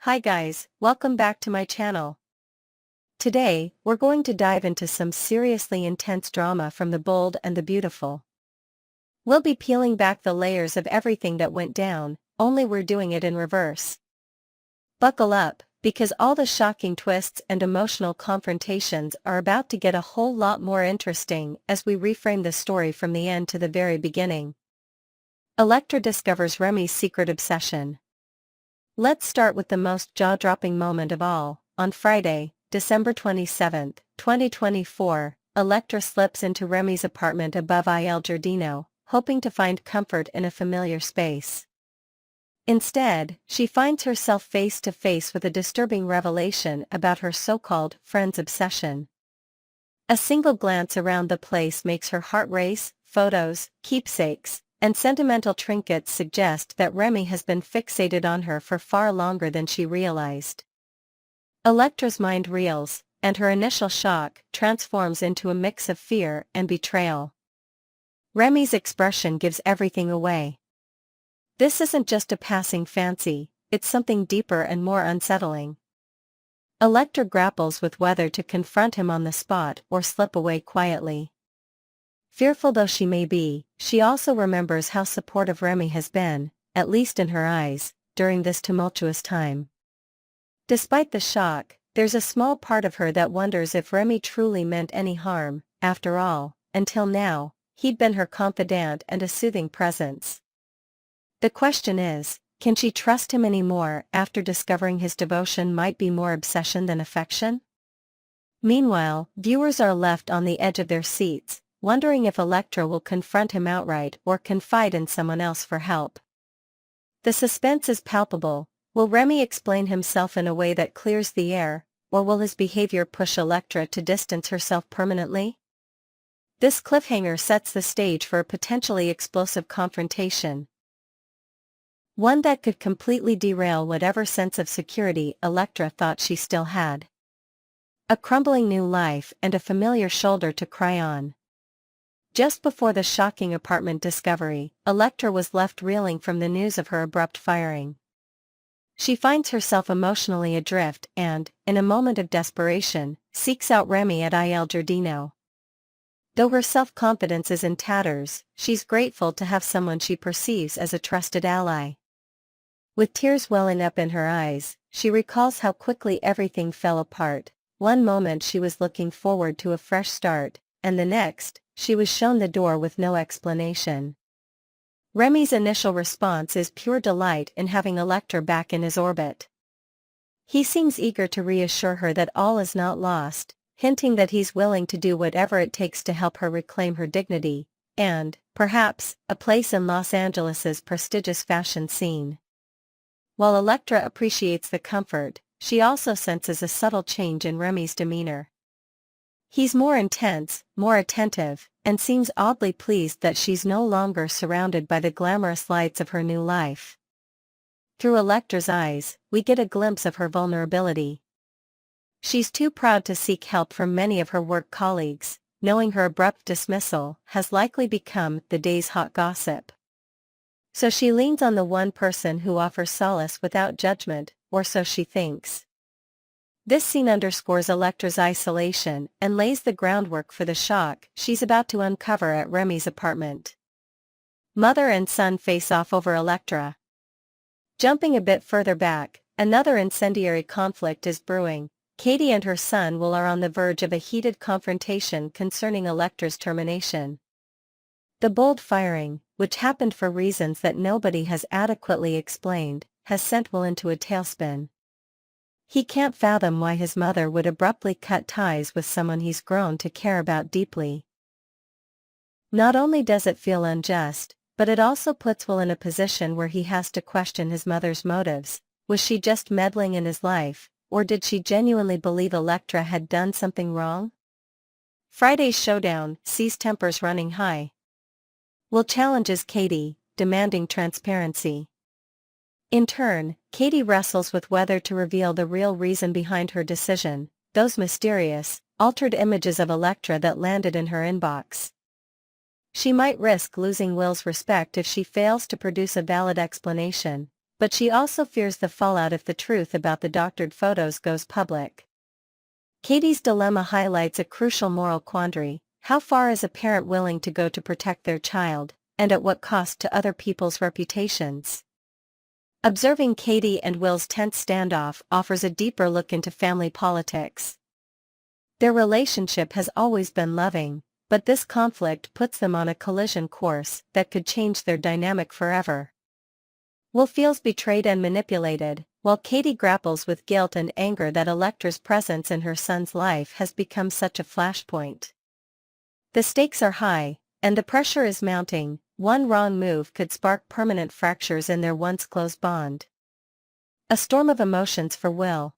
Hi guys, welcome back to my channel. Today, we're going to dive into some seriously intense drama from the bold and the beautiful. We'll be peeling back the layers of everything that went down, only we're doing it in reverse. Buckle up, because all the shocking twists and emotional confrontations are about to get a whole lot more interesting as we reframe the story from the end to the very beginning. Electra discovers Remy's secret obsession. Let's start with the most jaw-dropping moment of all. On Friday, December 27, 2024, Electra slips into Remy's apartment above Il Giardino, hoping to find comfort in a familiar space. Instead, she finds herself face to face with a disturbing revelation about her so-called friend's obsession. A single glance around the place makes her heart race. Photos, keepsakes, and sentimental trinkets suggest that Remy has been fixated on her for far longer than she realized. Electra's mind reels, and her initial shock transforms into a mix of fear and betrayal. Remy's expression gives everything away. This isn't just a passing fancy, it's something deeper and more unsettling. Electra grapples with whether to confront him on the spot or slip away quietly. Fearful though she may be, she also remembers how supportive Remy has been, at least in her eyes, during this tumultuous time. Despite the shock, there's a small part of her that wonders if Remy truly meant any harm. After all, until now, he'd been her confidant and a soothing presence. The question is, can she trust him anymore after discovering his devotion might be more obsession than affection? Meanwhile, viewers are left on the edge of their seats, wondering if Electra will confront him outright or confide in someone else for help. The suspense is palpable. Will Remy explain himself in a way that clears the air, or will his behavior push Electra to distance herself permanently? This cliffhanger sets the stage for a potentially explosive confrontation. One that could completely derail whatever sense of security Electra thought she still had. A crumbling new life and a familiar shoulder to cry on. Just before the shocking apartment discovery, Electra was left reeling from the news of her abrupt firing. She finds herself emotionally adrift and, in a moment of desperation, seeks out Remy at Il Giardino. Though her self-confidence is in tatters, she's grateful to have someone she perceives as a trusted ally. With tears welling up in her eyes, she recalls how quickly everything fell apart. One moment she was looking forward to a fresh start, and the next, she was shown the door with no explanation. Remy's initial response is pure delight in having Electra back in his orbit. He seems eager to reassure her that all is not lost, hinting that he's willing to do whatever it takes to help her reclaim her dignity, and, perhaps, a place in Los Angeles' prestigious fashion scene. While Electra appreciates the comfort, she also senses a subtle change in Remy's demeanor. He's more intense, more attentive, and seems oddly pleased that she's no longer surrounded by the glamorous lights of her new life. Through Electra's eyes, we get a glimpse of her vulnerability. She's too proud to seek help from many of her work colleagues, knowing her abrupt dismissal has likely become the day's hot gossip. So she leans on the one person who offers solace without judgment, or so she thinks. This scene underscores Electra's isolation and lays the groundwork for the shock she's about to uncover at Remy's apartment. Mother and son face off over Electra. Jumping a bit further back, another incendiary conflict is brewing. Katie and her son are on the verge of a heated confrontation concerning Electra's termination. The bold firing, which happened for reasons that nobody has adequately explained, has sent Will into a tailspin. He can't fathom why his mother would abruptly cut ties with someone he's grown to care about deeply. Not only does it feel unjust, but it also puts Will in a position where he has to question his mother's motives. Was she just meddling in his life, or did she genuinely believe Electra had done something wrong? Friday's showdown sees tempers running high. Will challenges Katie, demanding transparency. In turn, Katie wrestles with whether to reveal the real reason behind her decision, those mysterious, altered images of Electra that landed in her inbox. She might risk losing Will's respect if she fails to produce a valid explanation, but she also fears the fallout if the truth about the doctored photos goes public. Katie's dilemma highlights a crucial moral quandary: how far is a parent willing to go to protect their child, and at what cost to other people's reputations? Observing Katie and Will's tense standoff offers a deeper look into family politics. Their relationship has always been loving, but this conflict puts them on a collision course that could change their dynamic forever. Will feels betrayed and manipulated, while Katie grapples with guilt and anger that Electra's presence in her son's life has become such a flashpoint. The stakes are high, and the pressure is mounting. One wrong move could spark permanent fractures in their once close bond. A storm of emotions for Will.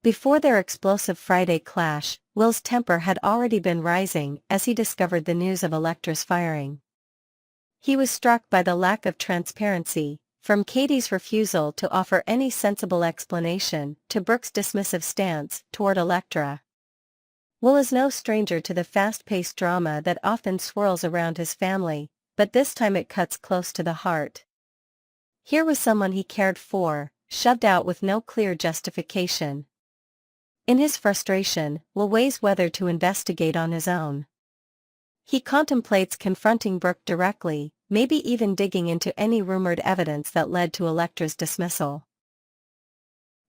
Before their explosive Friday clash, Will's temper had already been rising as he discovered the news of Electra's firing. He was struck by the lack of transparency, from Katie's refusal to offer any sensible explanation to Brooke's dismissive stance toward Electra. Will is no stranger to the fast-paced drama that often swirls around his family, but this time it cuts close to the heart. Here was someone he cared for, shoved out with no clear justification. In his frustration, Will weighs whether to investigate on his own. He contemplates confronting Brooke directly, maybe even digging into any rumored evidence that led to Electra's dismissal.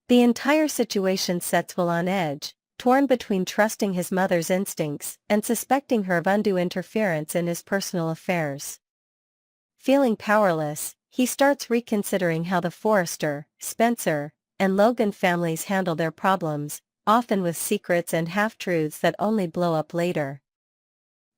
The entire situation sets Will on edge, torn between trusting his mother's instincts and suspecting her of undue interference in his personal affairs. Feeling powerless, he starts reconsidering how the Forrester, Spencer, and Logan families handle their problems, often with secrets and half-truths that only blow up later.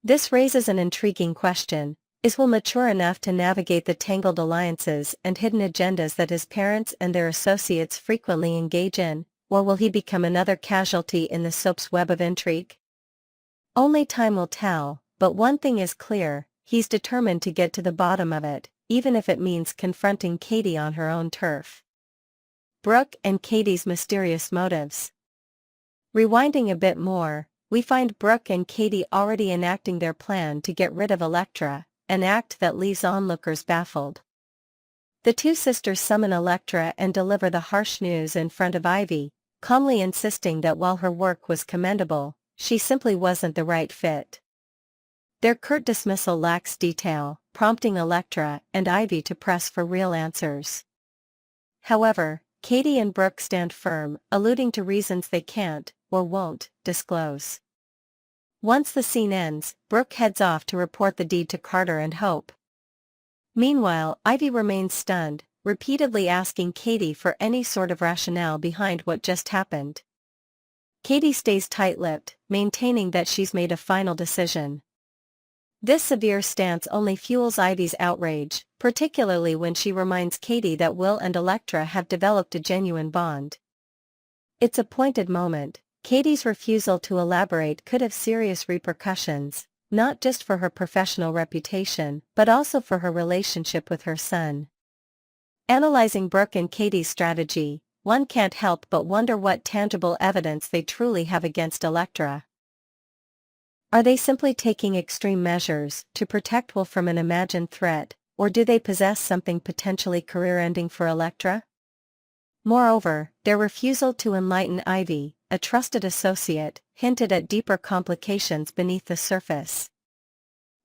This raises an intriguing question: is Will mature enough to navigate the tangled alliances and hidden agendas that his parents and their associates frequently engage in, or will he become another casualty in the soap's web of intrigue? Only time will tell, but one thing is clear: he's determined to get to the bottom of it, even if it means confronting Katie on her own turf. Brooke and Katie's mysterious motives. Rewinding a bit more, we find Brooke and Katie already enacting their plan to get rid of Electra, an act that leaves onlookers baffled. The two sisters summon Electra and deliver the harsh news in front of Ivy, calmly insisting that while her work was commendable, she simply wasn't the right fit. Their curt dismissal lacks detail, prompting Electra and Ivy to press for real answers. However, Katie and Brooke stand firm, alluding to reasons they can't, or won't, disclose. Once the scene ends, Brooke heads off to report the deed to Carter and Hope. Meanwhile, Ivy remains stunned, repeatedly asking Katie for any sort of rationale behind what just happened. Katie stays tight-lipped, maintaining that she's made a final decision. This severe stance only fuels Ivy's outrage, particularly when she reminds Katie that Will and Electra have developed a genuine bond. It's a pointed moment. Katie's refusal to elaborate could have serious repercussions, not just for her professional reputation, but also for her relationship with her son. Analyzing Brooke and Katie's strategy, one can't help but wonder what tangible evidence they truly have against Electra. Are they simply taking extreme measures to protect Will from an imagined threat, or do they possess something potentially career-ending for Electra? Moreover, their refusal to enlighten Ivy, a trusted associate, hinted at deeper complications beneath the surface.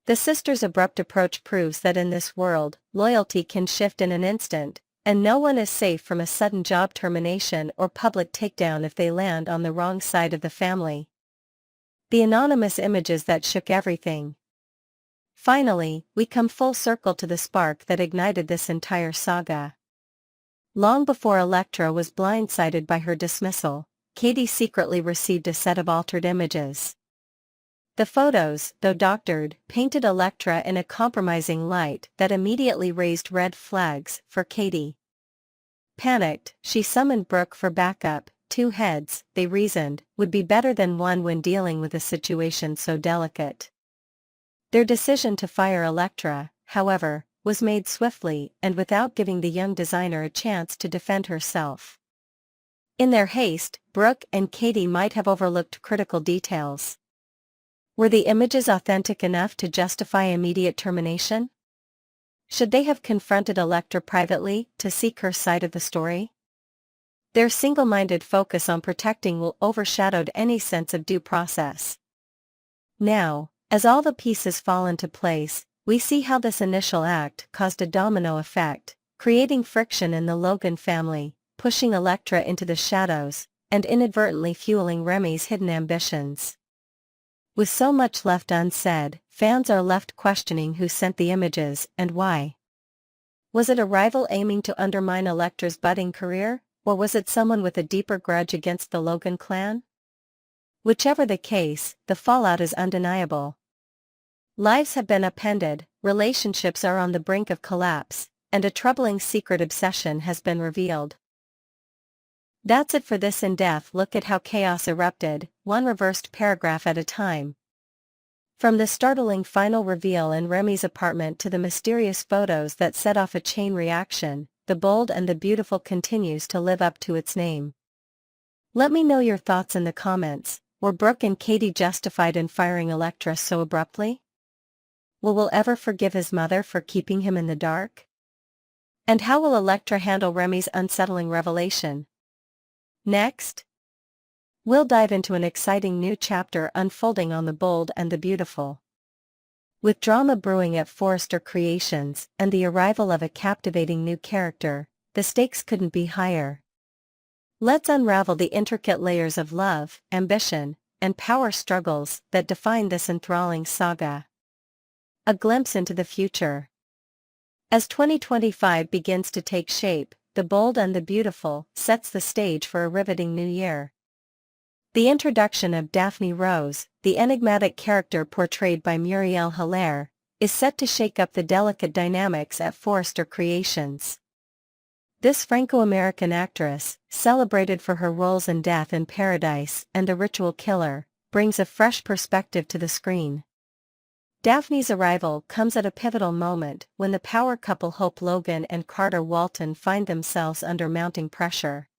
The sisters' abrupt approach proves that in this world, loyalty can shift in an instant, and no one is safe from a sudden job termination or public takedown if they land on the wrong side of the family. The anonymous images that shook everything. Finally, we come full circle to the spark that ignited this entire saga. Long before Electra was blindsided by her dismissal, Katie secretly received a set of altered images. The photos, though doctored, painted Electra in a compromising light that immediately raised red flags for Katie. Panicked, she summoned Brooke for backup. Two heads, they reasoned, would be better than one when dealing with a situation so delicate. Their decision to fire Electra, however, was made swiftly and without giving the young designer a chance to defend herself. In their haste, Brooke and Katie might have overlooked critical details. Were the images authentic enough to justify immediate termination? Should they have confronted Electra privately to seek her side of the story? Their single-minded focus on protecting Will overshadowed any sense of due process. Now, as all the pieces fall into place, we see how this initial act caused a domino effect, creating friction in the Logan family, pushing Electra into the shadows, and inadvertently fueling Remy's hidden ambitions. With so much left unsaid, fans are left questioning who sent the images and why. Was it a rival aiming to undermine Electra's budding career, or was it someone with a deeper grudge against the Logan clan? Whichever the case, the fallout is undeniable. Lives have been upended, relationships are on the brink of collapse, and a troubling secret obsession has been revealed. That's it for this in-depth look at how chaos erupted, one reversed paragraph at a time. From the startling final reveal in Remy's apartment to the mysterious photos that set off a chain reaction, The Bold and the Beautiful continues to live up to its name. Let me know your thoughts in the comments. Were Brooke and Katie justified in firing Electra so abruptly? Will ever forgive his mother for keeping him in the dark? And how will Electra handle Remy's unsettling revelation? Next, we'll dive into an exciting new chapter unfolding on The Bold and the Beautiful. With drama brewing at Forrester Creations and the arrival of a captivating new character, the stakes couldn't be higher. Let's unravel the intricate layers of love, ambition, and power struggles that define this enthralling saga. A glimpse into the future. As 2025 begins to take shape, The Bold and the Beautiful sets the stage for a riveting new year. The introduction of Daphne Rose, the enigmatic character portrayed by Muriel Hilaire, is set to shake up the delicate dynamics at Forrester Creations. This Franco-American actress, celebrated for her roles in Death in Paradise and The Ritual Killer, brings a fresh perspective to the screen. Daphne's arrival comes at a pivotal moment when the power couple Hope Logan and Carter Walton find themselves under mounting pressure.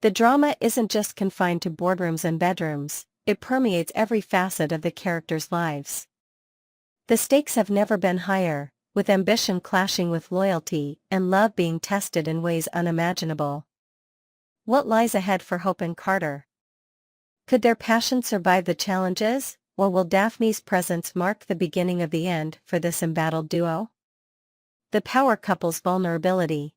The drama isn't just confined to boardrooms and bedrooms, it permeates every facet of the characters' lives. The stakes have never been higher, with ambition clashing with loyalty and love being tested in ways unimaginable. What lies ahead for Hope and Carter? Could their passion survive the challenges, or will Daphne's presence mark the beginning of the end for this embattled duo? The power couple's vulnerability.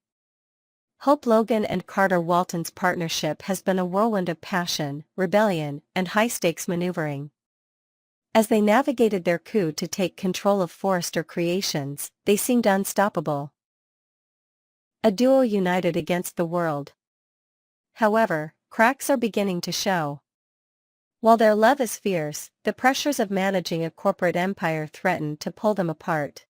Hope Logan and Carter Walton's partnership has been a whirlwind of passion, rebellion, and high-stakes maneuvering. As they navigated their coup to take control of Forrester Creations, they seemed unstoppable. A duo united against the world. However, cracks are beginning to show. While their love is fierce, the pressures of managing a corporate empire threaten to pull them apart.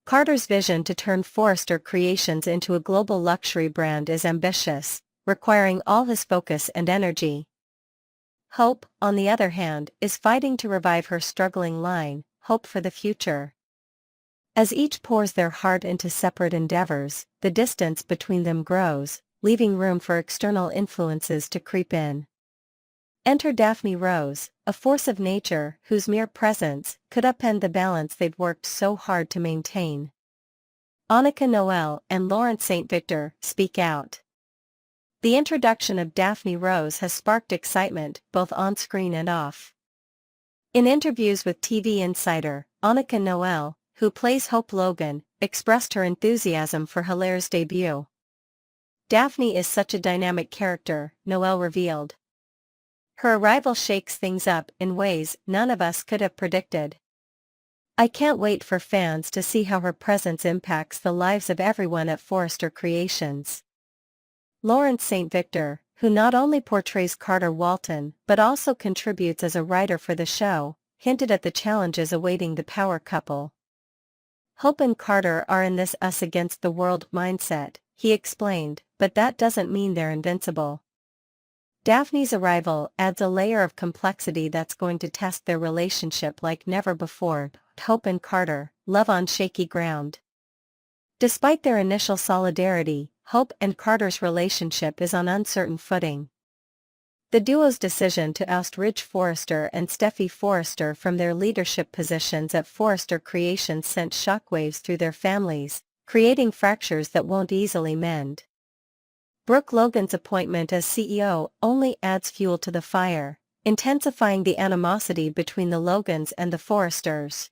Carter's vision to turn Forrester Creations into a global luxury brand is ambitious, requiring all his focus and energy. Hope, on the other hand, is fighting to revive her struggling line, Hope for the Future. As each pours their heart into separate endeavors, the distance between them grows, leaving room for external influences to creep in. Enter Daphne Rose, a force of nature whose mere presence could upend the balance they've worked so hard to maintain. Annika Noel and Lawrence St. Victor speak out. The introduction of Daphne Rose has sparked excitement both on-screen and off. In interviews with TV Insider, Annika Noel, who plays Hope Logan, expressed her enthusiasm for Hilaire's debut. Daphne is such a dynamic character, Noel revealed. Her arrival shakes things up in ways none of us could have predicted. I can't wait for fans to see how her presence impacts the lives of everyone at Forrester Creations. Lawrence St. Victor, who not only portrays Carter Walton but also contributes as a writer for the show, hinted at the challenges awaiting the power couple. Hope and Carter are in this us against the world mindset, he explained, but that doesn't mean they're invincible. Daphne's arrival adds a layer of complexity that's going to test their relationship like never before. Hope and Carter, love on shaky ground. Despite their initial solidarity, Hope and Carter's relationship is on uncertain footing. The duo's decision to oust Ridge Forrester and Steffi Forrester from their leadership positions at Forrester Creations sent shockwaves through their families, creating fractures that won't easily mend. Brooke Logan's appointment as CEO only adds fuel to the fire, intensifying the animosity between the Logans and the Forresters.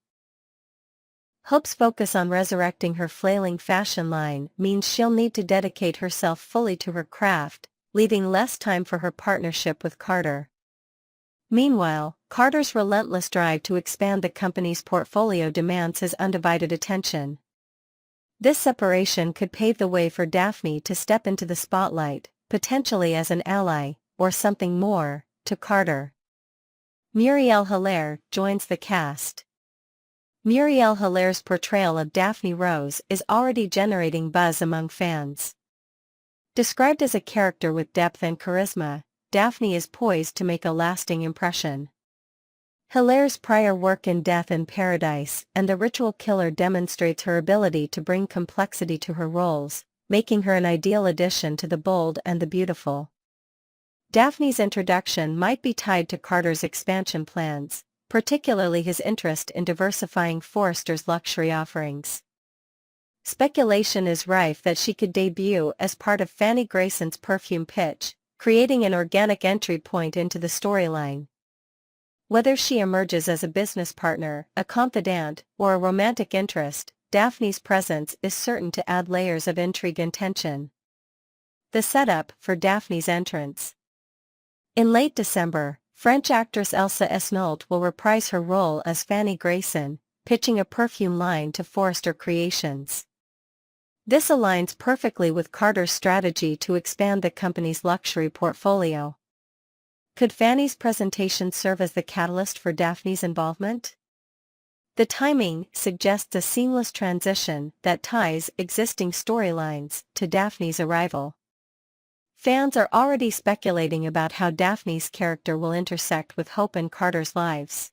Hope's focus on resurrecting her flailing fashion line means she'll need to dedicate herself fully to her craft, leaving less time for her partnership with Carter. Meanwhile, Carter's relentless drive to expand the company's portfolio demands his undivided attention. This separation could pave the way for Daphne to step into the spotlight, potentially as an ally, or something more, to Carter. Muriel Hilaire joins the cast. Muriel Hilaire's portrayal of Daphne Rose is already generating buzz among fans. Described as a character with depth and charisma, Daphne is poised to make a lasting impression. Hilaire's prior work in Death in Paradise and The Ritual Killer demonstrates her ability to bring complexity to her roles, making her an ideal addition to The Bold and the Beautiful. Daphne's introduction might be tied to Carter's expansion plans, particularly his interest in diversifying Forrester's luxury offerings. Speculation is rife that she could debut as part of Fanny Grayson's perfume pitch, creating an organic entry point into the storyline. Whether she emerges as a business partner, a confidant, or a romantic interest, Daphne's presence is certain to add layers of intrigue and tension. The setup for Daphne's entrance. In late December, French actress Elsa Esnault will reprise her role as Fanny Grayson, pitching a perfume line to Forrester Creations. This aligns perfectly with Carter's strategy to expand the company's luxury portfolio. Could Fanny's presentation serve as the catalyst for Daphne's involvement? The timing suggests a seamless transition that ties existing storylines to Daphne's arrival. Fans are already speculating about how Daphne's character will intersect with Hope and Carter's lives.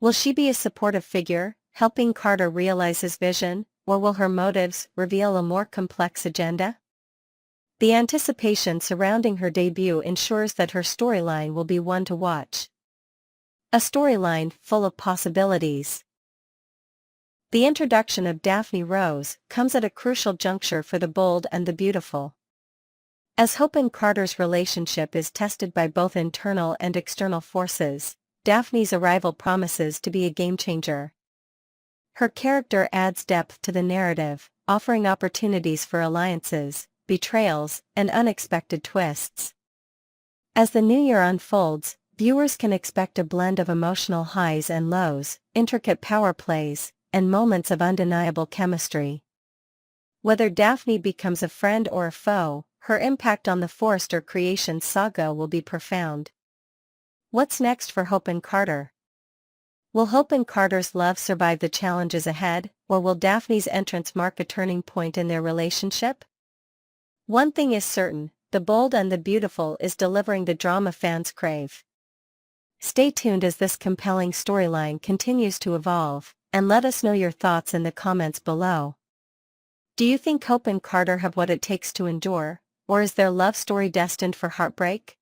Will she be a supportive figure, helping Carter realize his vision, or will her motives reveal a more complex agenda? The anticipation surrounding her debut ensures that her storyline will be one to watch. A storyline full of possibilities. The introduction of Daphne Rose comes at a crucial juncture for The Bold and the Beautiful. As Hope and Carter's relationship is tested by both internal and external forces, Daphne's arrival promises to be a game-changer. Her character adds depth to the narrative, offering opportunities for alliances, betrayals, and unexpected twists. As the new year unfolds, viewers can expect a blend of emotional highs and lows, intricate power plays, and moments of undeniable chemistry. Whether Daphne becomes a friend or a foe, her impact on the Forrester Creations saga will be profound. What's next for Hope and Carter? Will Hope and Carter's love survive the challenges ahead, or will Daphne's entrance mark a turning point in their relationship? One thing is certain, The Bold and the Beautiful is delivering the drama fans crave. Stay tuned as this compelling storyline continues to evolve, and let us know your thoughts in the comments below. Do you think Hope and Carter have what it takes to endure, or is their love story destined for heartbreak?